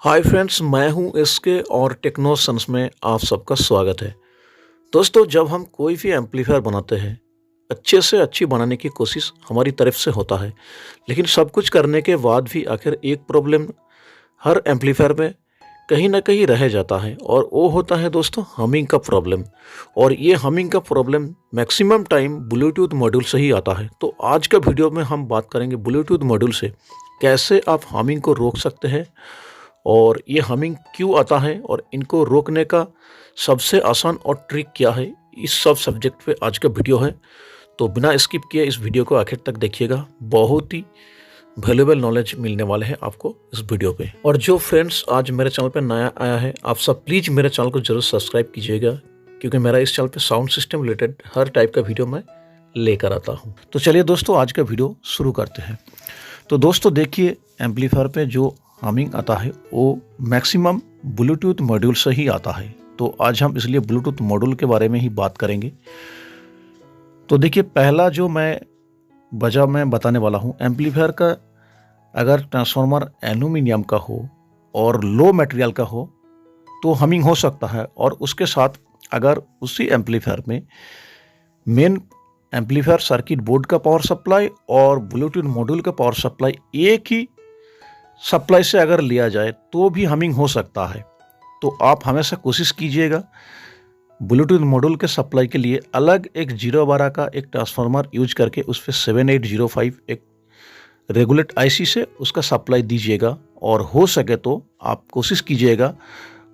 Hi friends, मैं हूं SK और टेक्नो सन्स में आप सबका स्वागत है। दोस्तों, जब हम कोई भी एम्पलीफायर बनाते हैं, अच्छे से अच्छी बनाने की कोशिश हमारी तरफ से होता है, लेकिन सब कुछ करने के बाद भी आखिर एक प्रॉब्लम हर एम्पलीफायर में कहीं ना कहीं रह जाता है और वो होता है दोस्तों हमिंग का प्रॉब्लम। और ये हमिंग का problem maximum time Bluetooth module से ही आता है। तो आज का वीडियो में हम बात करेंगे ब्लूटूथ मॉड्यूल से कैसे आप हमिंग को रोक सकते हैं और ये हमिंग क्यों आता है और इनको रोकने का सबसे आसान और ट्रिक क्या है। इस सब सब्जेक्ट पे आज का वीडियो है, तो बिना स्किप किए इस वीडियो को आखिर तक देखिएगा। बहुत ही वैल्यूएबल नॉलेज मिलने वाले हैं आपको इस वीडियो पे। और जो फ्रेंड्स आज मेरे चैनल पे नया आया है, आप सब प्लीज़ मेरे चैनल को जरूर सब्सक्राइब कीजिएगा, क्योंकि मेरा इस चैनल पे साउंड सिस्टम रिलेटेड हर टाइप का वीडियो मैं लेकर आता हूँ। तो चलिए दोस्तों, आज का वीडियो शुरू करते हैं। तो दोस्तों देखिए, एम्पलीफायर पे जो हमिंग आता है वो मैक्सिमम ब्लूटूथ मॉड्यूल से ही आता है। तो आज हम इसलिए ब्लूटूथ मॉड्यूल के बारे में ही बात करेंगे। तो देखिए, पहला जो मैं बताने वाला हूँ, एम्पलीफायर का अगर ट्रांसफार्मर एल्यूमिनियम का हो और लो मटेरियल का हो तो हमिंग हो सकता है। और उसके साथ अगर उसी एम्पलीफायर में मेन एम्पलीफायर सर्किट बोर्ड का पावर सप्लाई और ब्लूटूथ मॉड्यूल का पावर सप्लाई एक ही सप्लाई से अगर लिया जाए तो भी हमिंग हो सकता है। तो आप हमेशा कोशिश कीजिएगा ब्लूटूथ मॉड्यूल के सप्लाई के लिए अलग एक 012 का एक ट्रांसफार्मर यूज करके उस पर 7805 एक रेगुलेट आईसी से उसका सप्लाई दीजिएगा। और हो सके तो आप कोशिश कीजिएगा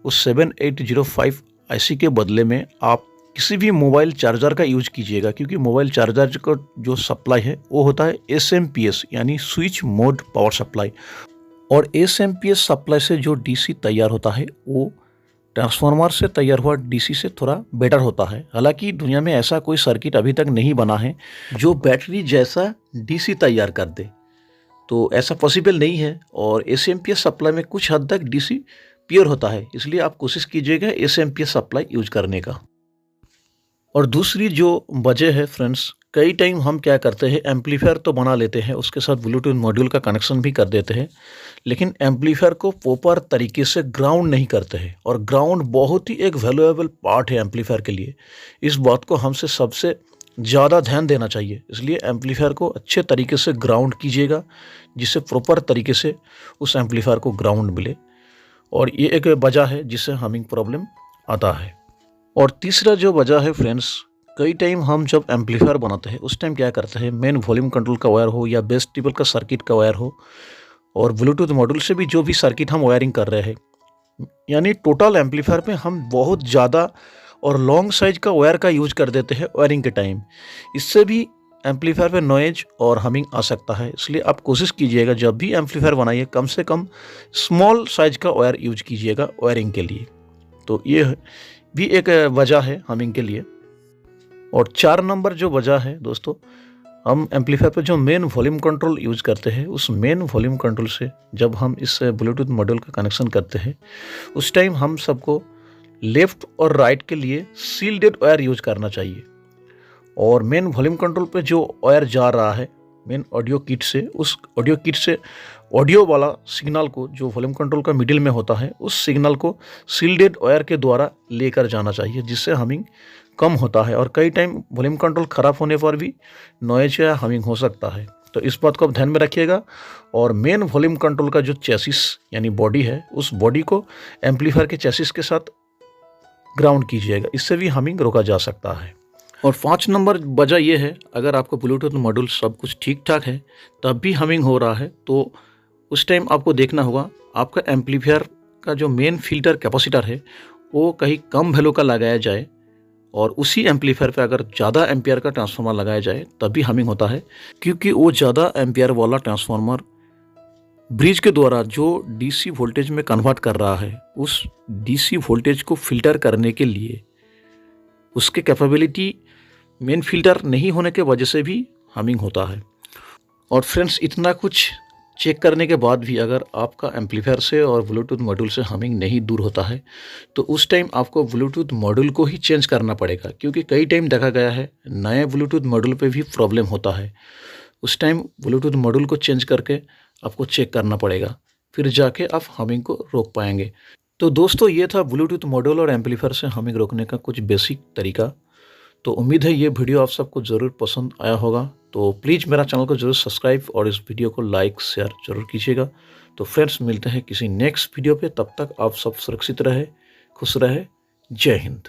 उस 7805 आईसी के बदले में आप किसी भी मोबाइल चार्जर का यूज कीजिएगा, क्योंकि मोबाइल चार्जर का जो सप्लाई है वो होता है एसएमपीएस यानी स्विच मोड पावर सप्लाई। और एसएमपीएस सप्लाई से जो डीसी तैयार होता है वो ट्रांसफार्मर से तैयार हुआ डीसी से थोड़ा बेटर होता है। हालांकि दुनिया में ऐसा कोई सर्किट अभी तक नहीं बना है जो बैटरी जैसा डीसी तैयार कर दे, तो ऐसा पॉसिबल नहीं है। और एसएमपीएस सप्लाई में कुछ हद तक डीसी प्योर होता है, इसलिए आप कोशिश कीजिएगा एसएमपीएस सप्लाई यूज करने का। और दूसरी जो वजह है फ्रेंड्स, कई टाइम हम क्या करते हैं, एम्पलीफायर तो बना लेते हैं, उसके साथ ब्लूटूथ मॉड्यूल का कनेक्शन भी कर देते हैं, लेकिन एम्पलीफायर को प्रॉपर तरीके से ग्राउंड नहीं करते हैं। और ग्राउंड बहुत ही एक वैल्यूएबल पार्ट है एम्पलीफायर के लिए। इस बात को हमसे सबसे ज़्यादा ध्यान देना चाहिए। इसलिए एम्पलीफायर को अच्छे तरीके से ग्राउंड कीजिएगा, जिससे प्रॉपर तरीके से उस एम्पलीफायर को ग्राउंड मिले। और ये एक वजह है जिससे हमिंग प्रॉब्लम आता है। और तीसरा जो वजह है फ्रेंड्स, कई टाइम हम जब एम्पलीफायर बनाते हैं उस टाइम क्या करते हैं, मेन वॉल्यूम कंट्रोल का वायर हो या बेस टेबल का सर्किट का वायर हो और ब्लूटूथ मॉड्यूल से भी जो भी सर्किट हम वायरिंग कर रहे हैं, यानी टोटल एम्पलीफायर में हम बहुत ज़्यादा और लॉन्ग साइज का वायर का यूज कर देते हैं वायरिंग के टाइम। इससे भी एम्पलीफायर पे नॉइज और हमिंग आ सकता है। इसलिए आप कोशिश कीजिएगा जब भी एम्पलीफायर बनाइए कम से कम स्मॉल साइज का वायर यूज कीजिएगा वायरिंग के लिए। तो ये भी एक वजह है हमिंग के लिए। और 4 नंबर जो वजह है दोस्तों, हम एम्पलीफायर पर जो मेन वॉल्यूम कंट्रोल यूज करते हैं, उस मेन वॉल्यूम कंट्रोल से जब हम इस ब्लूटूथ मॉड्यूल का कनेक्शन करते हैं उस टाइम हम सबको लेफ्ट और राइट के लिए सील्डेड वायर यूज करना चाहिए। और मेन वॉल्यूम कंट्रोल पे जो वायर जा रहा है मेन ऑडियो किट से, उस ऑडियो किट से ऑडियो वाला सिग्नल को जो वॉल्यूम कंट्रोल का मिडिल में होता है, उस सिग्नल को सील्डेड वायर के द्वारा लेकर जाना चाहिए, जिससे हमिंग कम होता है। और कई टाइम वॉल्यूम कंट्रोल ख़राब होने पर भी नॉइज या हमिंग हो सकता है, तो इस बात को आप ध्यान में रखिएगा। और मेन वॉल्यूम कंट्रोल का जो चेसिस यानी बॉडी है, उस बॉडी को एम्पलीफायर के चेसिस के साथ ग्राउंड कीजिएगा, इससे भी हमिंग रोका जा सकता है। और 5 नंबर वजह यह है, अगर आपका ब्लूटूथ मॉड्यूल सब कुछ ठीक ठाक है तब भी हमिंग हो रहा है, तो उस टाइम आपको देखना होगा आपका एम्पलीफायर का जो मेन फिल्टर कैपेसिटर है वो कहीं कम वैल्यू का लगाया जाए, और उसी एम्पलीफायर पे अगर ज़्यादा एम्पियर का ट्रांसफार्मर लगाया जाए तब भी हमिंग होता है, क्योंकि वो ज़्यादा एम्पियर वाला ट्रांसफार्मर ब्रिज के द्वारा जो डीसी वोल्टेज में कन्वर्ट कर रहा है, उस डीसी वोल्टेज को फिल्टर करने के लिए उसके कैपेबिलिटी मेन फिल्टर नहीं होने के वजह से भी हमिंग होता है। और फ्रेंड्स, इतना कुछ चेक करने के बाद भी अगर आपका एम्पलीफायर से और ब्लूटूथ मॉड्यूल से हमिंग नहीं दूर होता है तो उस टाइम आपको ब्लूटूथ मॉड्यूल को ही चेंज करना पड़ेगा, क्योंकि कई टाइम देखा गया है नए ब्लूटूथ मॉड्यूल पे भी प्रॉब्लम होता है। उस टाइम ब्लूटूथ मॉड्यूल को चेंज करके आपको चेक करना पड़ेगा फिर जाके आप हमिंग को रोक पाएंगे। तो दोस्तों ये था ब्लूटूथ मॉड्यूल और एम्पलीफायर से हमिंग रोकने का कुछ बेसिक तरीका। तो उम्मीद है ये वीडियो आप सबको ज़रूर पसंद आया होगा। तो प्लीज़ मेरा चैनल को ज़रूर सब्सक्राइब और इस वीडियो को लाइक शेयर ज़रूर कीजिएगा। तो फ्रेंड्स मिलते हैं किसी नेक्स्ट वीडियो पे, तब तक आप सब सुरक्षित रहे, खुश रहे। जय हिंद।